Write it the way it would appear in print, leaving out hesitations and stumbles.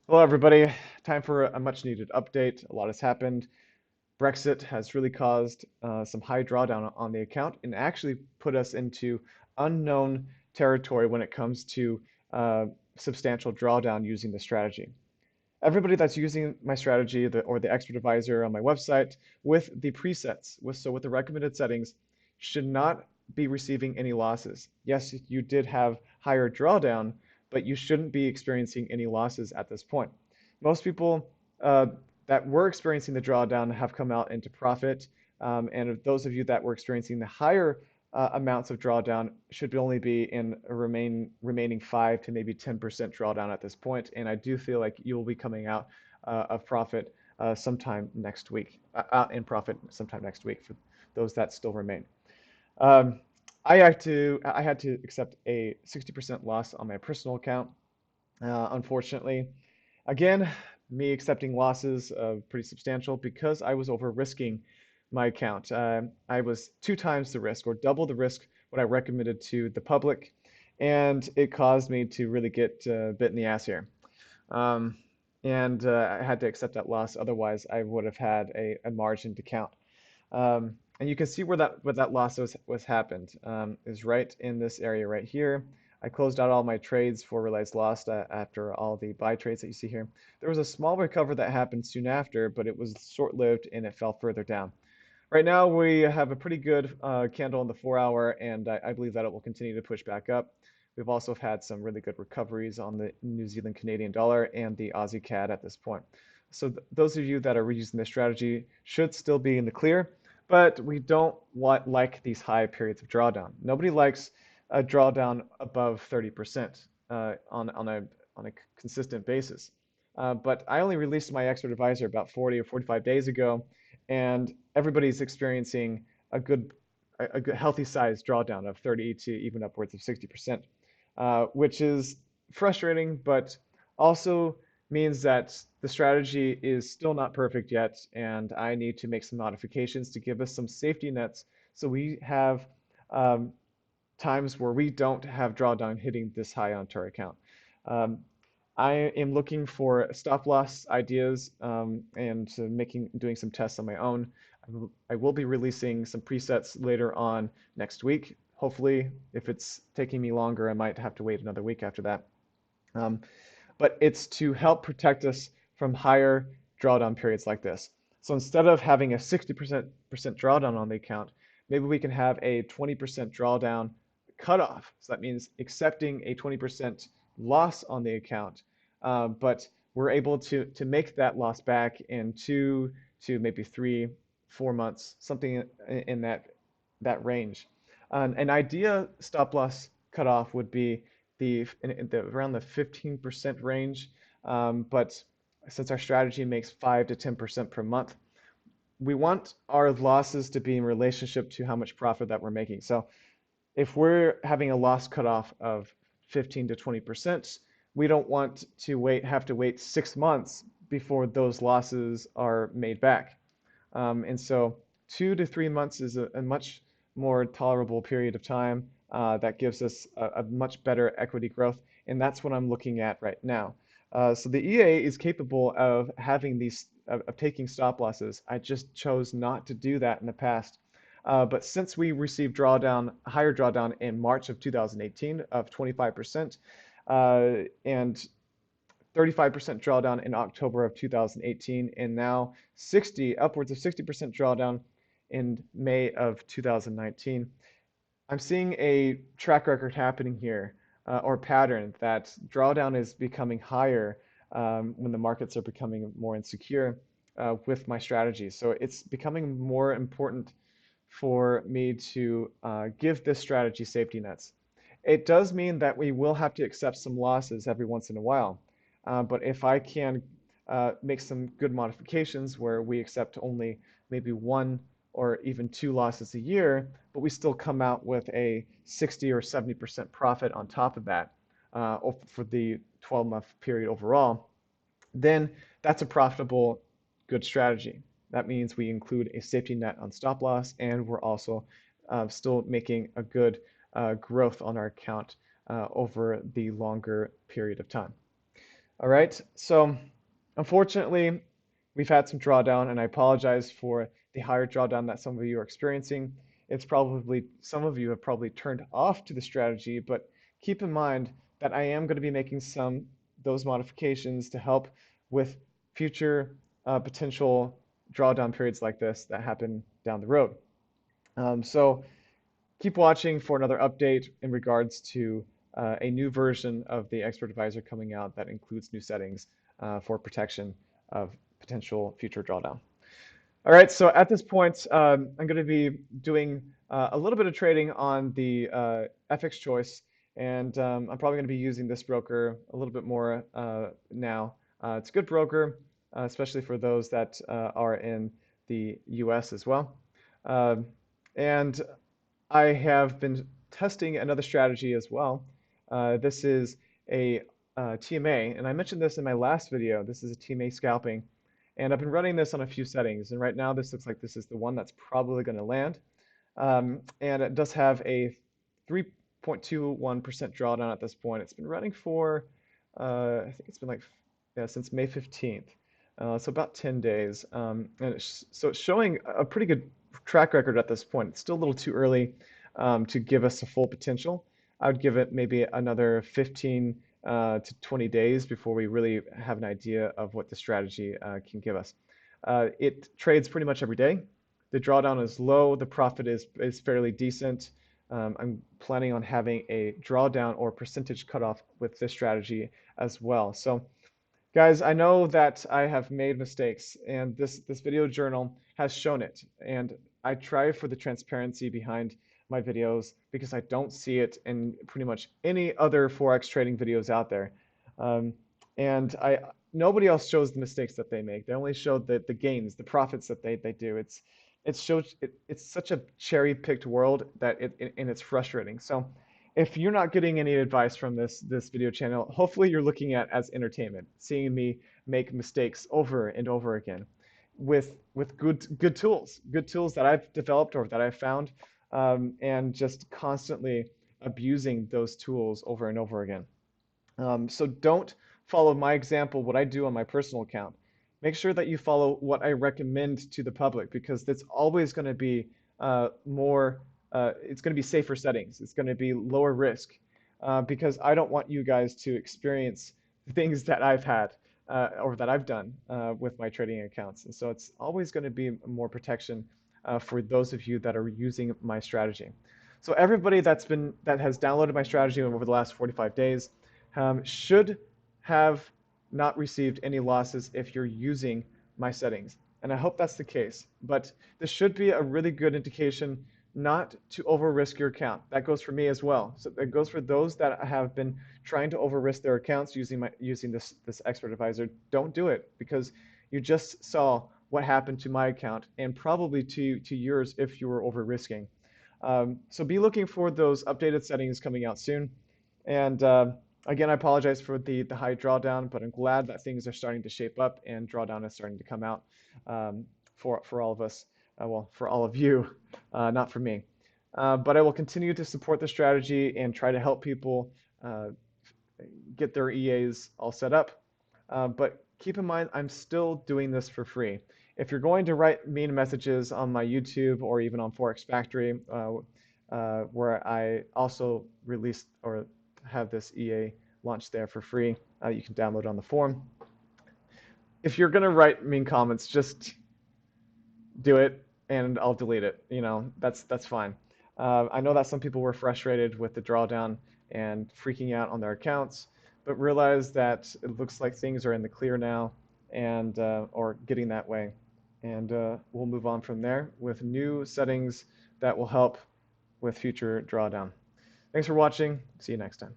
Hello, everybody. Time for a much needed update. A lot has happened. Brexit has really caused some high drawdown on the account and actually put us into unknown territory when it comes to uh, substantial drawdown using the strategy. Everybody that's using my strategy or the expert advisor on my website with the presets, with the recommended settings, should not be receiving any losses. Yes, you did have higher drawdown, but you shouldn't be experiencing any losses at this point. Most people that were experiencing the drawdown have come out into profit, and those of you that were experiencing the higher amounts of drawdown should only be in a remaining 5 to maybe 10% drawdown at this point. And I do feel like you will be coming out of profit sometime next week, out in profit sometime next week for those that still remain. Um, I had to accept a 60% loss on my personal account, unfortunately. Again, me accepting losses pretty substantial because I was over risking my account. I was 2 times the risk or double the risk what I recommended to the public, and it caused me to really get bit in the ass here. Um, and I had to accept that loss. Otherwise, I would have had a margin to count. And you can see where that loss was happened is right in this area right here. I closed out all my trades for realized loss after all the buy trades that you see here. There was a small recovery that happened soon after, but it was short-lived and it fell further down. Right now, we have a pretty good candle in the 4 hour, and I believe that it will continue to push back up. We've also had some really good recoveries on the New Zealand Canadian dollar and the Aussie CAD at this point. So those of you that are reusing this strategy should still be in the clear, but we don't like these high periods of drawdown. Nobody likes a drawdown above 30% on a consistent basis. But I only released my expert advisor about 40 or 45 days ago, and everybody's experiencing a good healthy size drawdown of 30 to even upwards of 60%, which is frustrating, but also means that the strategy is still not perfect yet, and I need to make some modifications to give us some safety nets so we have um, times where we don't have drawdown hitting this high onto our account. Um, I am looking for stop loss ideas and doing some tests on my own. I will be releasing some presets later on next week. Hopefully, if it's taking me longer, I might have to wait another week after that. Um, but it's to help protect us from higher drawdown periods like this. So instead of having a 60% drawdown on the account, maybe we can have a 20% drawdown cutoff. So that means accepting a 20% loss on the account, but we're able to make that loss back in 2 to maybe 3, 4 months, something in that range. An idea stop loss cutoff would be around the 15% range. But since our strategy makes 5 to 10% per month, we want our losses to be in relationship to how much profit that we're making. So if we're having a loss cutoff of 15 to 20%, we don't want to have to wait 6 months before those losses are made back. And so 2 to 3 months is a much more tolerable period of time that gives us a much better equity growth. And that's what I'm looking at right now. So the EA is capable of having of taking stop losses. I just chose not to do that in the past. But since we received higher drawdown in March of 2018 of 25%, and 35% drawdown in October of 2018, and now upwards of 60% drawdown in May of 2019. I'm seeing a track record happening here, or pattern that drawdown is becoming higher when the markets are becoming more insecure with my strategy. So it's becoming more important for me to give this strategy safety nets. It does mean that we will have to accept some losses every once in a while. But if I can make some good modifications where we accept only maybe 1 or even 2 losses a year, but we still come out with a 60 or 70% profit on top of that for the 12-month period overall, then that's a profitable, good strategy. That means we include a safety net on stop loss, and we're also still making a good growth on our account over the longer period of time. All right, so unfortunately, we've had some drawdown, and I apologize for the higher drawdown that some of you are experiencing. It's probably, some of you have probably turned off to the strategy, but keep in mind that I am going to be making those modifications to help with future potential drawdown periods like this that happen down the road. So keep watching for another update in regards to a new version of the Expert Advisor coming out that includes new settings for protection of potential future drawdown. All right, so at this point, I'm going to be doing a little bit of trading on the FX Choice, and I'm probably going to be using this broker a little bit more now. It's a good broker, especially for those that are in the US as well. And I have been testing another strategy as well. This is a TMA, and I mentioned this in my last video. This is a TMA scalping, and I've been running this on a few settings, and right now this looks like this is the one that's probably going to land. And it does have a 3.21% drawdown at this point. It's been running for, I think it's been like, yeah, since May 15th. So about 10 days. So it's showing a pretty good track record at this point. It's still a little too early to give us a full potential. I would give it maybe another 15 to 20 days before we really have an idea of what the strategy can give us. It trades pretty much every day. The drawdown is low. The profit is fairly decent. I'm planning on having a drawdown or percentage cutoff with this strategy as well. So guys, I know that I have made mistakes, and this video journal has shown it. And I try for the transparency behind my videos because I don't see it in pretty much any other Forex trading videos out there. And nobody else shows the mistakes that they make. They only show the gains, the profits that they do. It's such a cherry-picked world that and it's frustrating. So if you're not getting any advice from this video channel, hopefully you're looking at as entertainment, seeing me make mistakes over and over again with good tools that I've developed or that I've found, and just constantly abusing those tools over and over again. So don't follow my example, what I do on my personal account. Make sure that you follow what I recommend to the public, because it's always going to be it's going to be safer settings. It's going to be lower risk, because I don't want you guys to experience things that I've had or that I've done with my trading accounts. And so it's always going to be more protection for those of you that are using my strategy. So everybody that has downloaded my strategy over the last 45 days should have not received any losses if you're using my settings. And I hope that's the case. But this should be a really good indication not to over-risk your account. That goes for me as well. So it goes for those that have been trying to over-risk their accounts using this Expert Advisor. Don't do it, because you just saw what happened to my account and probably to yours if you were over-risking. So be looking for those updated settings coming out soon. And again, I apologize for the high drawdown, but I'm glad that things are starting to shape up and drawdown is starting to come out for all of us. Well, for all of you, not for me. But I will continue to support the strategy and try to help people get their EAs all set up. But keep in mind, I'm still doing this for free. If you're going to write mean messages on my YouTube or even on Forex Factory, where I also released or have this EA launched there for free, you can download it on the forum. If you're going to write mean comments, just do it and I'll delete it. You know, that's fine. I know that some people were frustrated with the drawdown and freaking out on their accounts, but realize that it looks like things are in the clear now, and or getting that way. And we'll move on from there with new settings that will help with future drawdown. Thanks for watching. See you next time.